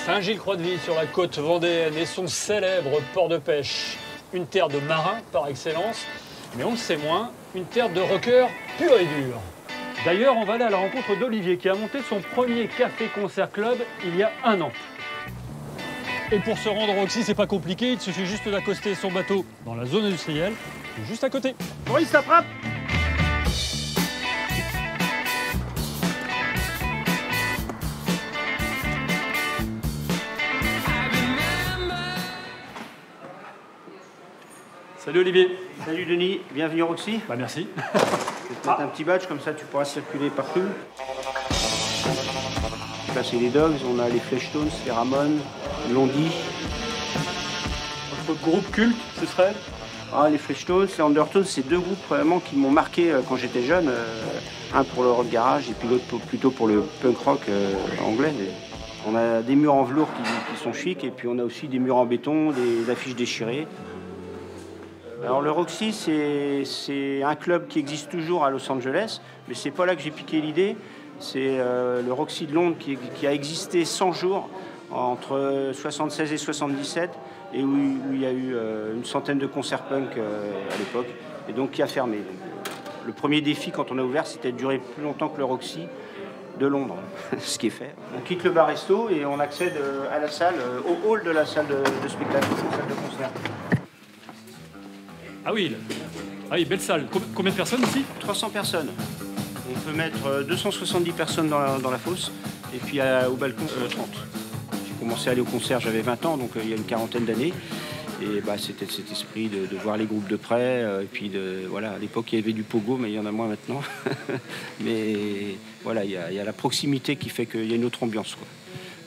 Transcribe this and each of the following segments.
Saint-Gilles-Croix-de-Vie sur la côte vendéenne et son célèbre port de pêche. Une terre de marins par excellence, mais on le sait moins, une terre de rockers pur et dur. D'ailleurs, on va aller à la rencontre d'Olivier qui a monté son premier café-concert club il y a 1 an. Et pour se rendre au Roxy, c'est pas compliqué, il suffit juste d'accoster son bateau dans la zone industrielle, juste à côté. Maurice, ça frappe! Salut Olivier. Salut Denis, bienvenue au Roxy. Bah merci. Je vais te mettre un petit badge, comme ça tu pourras circuler partout. Là c'est les Dogs, on a les Fleshtones, les Ramones, Blondie. Votre groupe culte, ce serait? Les Fleshtones, les Undertones, c'est 2 groupes vraiment qui m'ont marqué quand j'étais jeune. Un pour le rock garage et puis l'autre plutôt pour le punk rock anglais. On a des murs en velours qui sont chics et puis on a aussi des murs en béton, des affiches déchirées. Alors le Roxy, c'est un club qui existe toujours à Los Angeles, mais c'est pas là que j'ai piqué l'idée. C'est le Roxy de Londres qui a existé 100 jours entre 76 et 77 et où il y a eu une centaine de concerts punk à l'époque et donc qui a fermé. Le premier défi quand on a ouvert, c'était de durer plus longtemps que le Roxy de Londres, ce qui est fait. On quitte le bar-resto et on accède à la salle, au hall de la salle de spectacle, la salle de concert. Ah oui, belle salle. Combien de personnes ici? 300 personnes. On peut mettre 270 personnes dans la fosse et puis au balcon 30. J'ai commencé à aller au concert, j'avais 20 ans, donc il y a une quarantaine d'années. Et c'était cet esprit de voir les groupes de près. Et puis voilà, à l'époque il y avait du pogo, mais il y en a moins maintenant. Mais voilà, il y a la proximité qui fait qu'il y a une autre ambiance, quoi.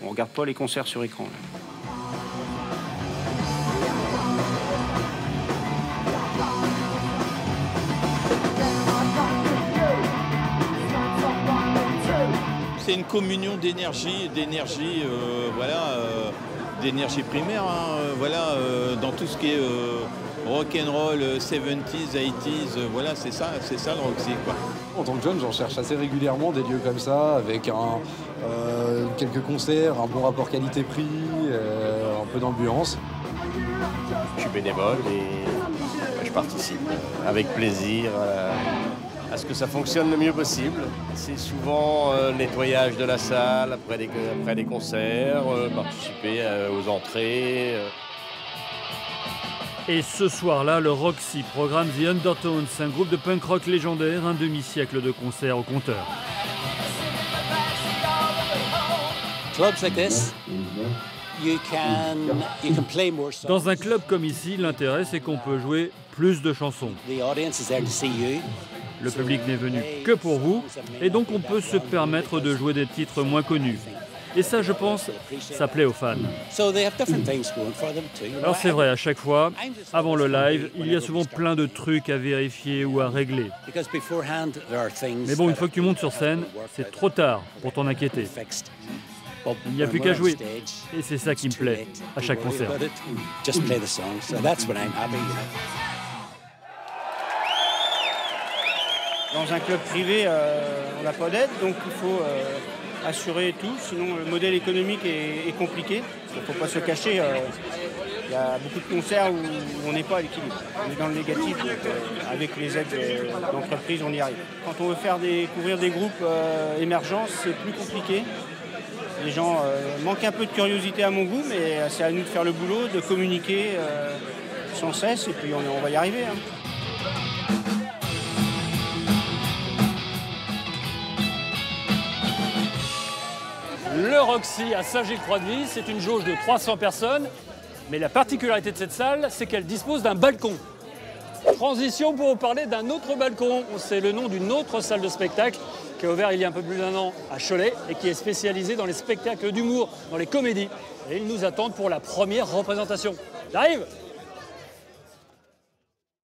On regarde pas les concerts sur écran, là. C'est une communion d'énergie, d'énergie primaire, dans tout ce qui est rock and roll, 70s, 80s, voilà, c'est ça le Roxy, quoi. En tant que jeune, j'en cherche assez régulièrement des lieux comme ça, avec quelques concerts, un bon rapport qualité-prix, un peu d'ambiance. Je suis bénévole et je participe avec plaisir à ce que ça fonctionne le mieux possible. C'est souvent nettoyage de la salle après des concerts, participer aux entrées. Et ce soir-là, le Roxy programme The Undertones, un groupe de punk rock légendaire, un demi-siècle de concerts au compteur. Clubs like this, you can play more songs. Dans un club comme ici, l'intérêt c'est qu'on peut jouer plus de chansons. The audience is there to see you. Le public n'est venu que pour vous, et donc on peut se permettre de jouer des titres moins connus. Et ça, je pense, ça plaît aux fans. Alors c'est vrai, à chaque fois, avant le live, il y a souvent plein de trucs à vérifier ou à régler. Mais bon, une fois que tu montes sur scène, c'est trop tard pour t'en inquiéter. Il n'y a plus qu'à jouer. Et c'est ça qui me plaît à chaque concert. Dans un club privé, on n'a pas d'aide, donc il faut assurer tout, sinon le modèle économique est compliqué. Il ne faut pas se cacher, il y a beaucoup de concerts où on n'est pas à l'équilibre. On est dans le négatif, donc avec les aides d'entreprise, on y arrive. Quand on veut faire découvrir des groupes émergents, c'est plus compliqué. Les gens manquent un peu de curiosité à mon goût, mais c'est à nous de faire le boulot, de communiquer sans cesse, et puis on va y arriver. Le Roxy à Saint-Gilles-Croix-de-Vie, c'est une jauge de 300 personnes. Mais la particularité de cette salle, c'est qu'elle dispose d'un balcon. Transition pour vous parler d'un autre balcon. C'est le nom d'une autre salle de spectacle qui a ouvert il y a un peu plus d'1 an à Cholet et qui est spécialisée dans les spectacles d'humour, dans les comédies. Et ils nous attendent pour la première représentation. J'arrive!